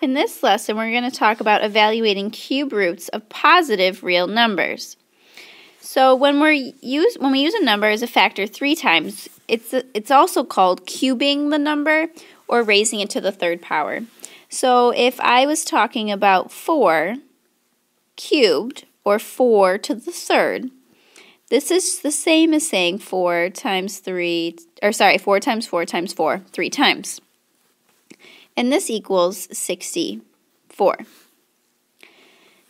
In this lesson, we're going to talk about evaluating cube roots of positive real numbers. So when we use a number as a factor 3 times, it's also called cubing the number or raising it to the third power. So if I was talking about 4 cubed, or 4 to the third, this is the same as saying 4 times 4 times 4 times 4 3 times. And this equals 64.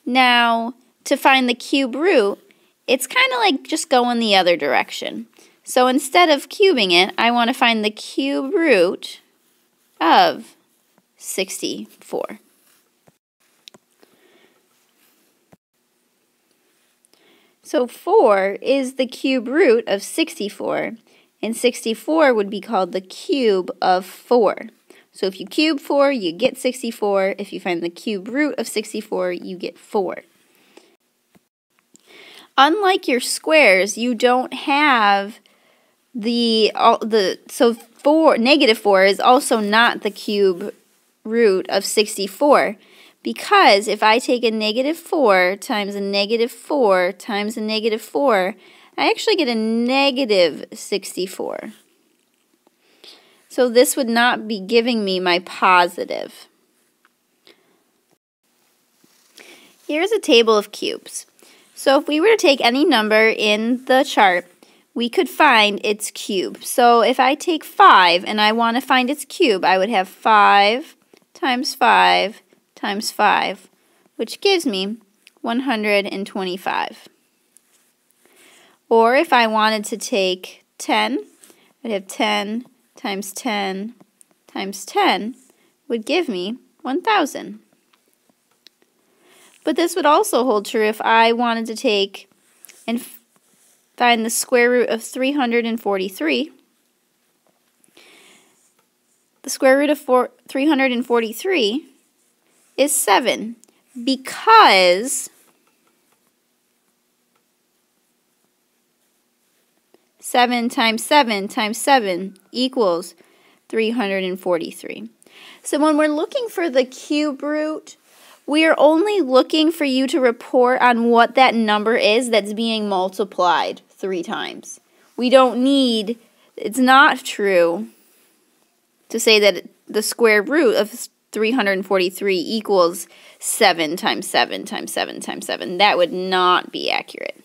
Now, to find the cube root, it's kind of like just going the other direction. So instead of cubing it, I want to find the cube root of 64. So 4 is the cube root of 64, and 64 would be called the cube of 4. So if you cube 4, you get 64. If you find the cube root of 64, you get 4. Unlike your squares, you don't have negative 4 is also not the cube root of 64, because if I take a negative 4 times a negative 4 times a negative 4, I actually get a negative 64. So this would not be giving me my positive. Here's a table of cubes. So if we were to take any number in the chart, we could find its cube. So if I take 5 and I want to find its cube, I would have 5 times 5 times 5, which gives me 125. Or if I wanted to take 10, I'd have 10 times 10 times 10 would give me 1,000. But this would also hold true if I wanted to take and find the square root of 343. The square root of 343 is 7, because 7 times 7 times 7 equals 343. So when we're looking for the cube root, we are only looking for you to report on what that number is that's being multiplied 3 times. We don't need, it's not true to say that the square root of 343 equals 7 times 7 times 7 times 7. That would not be accurate.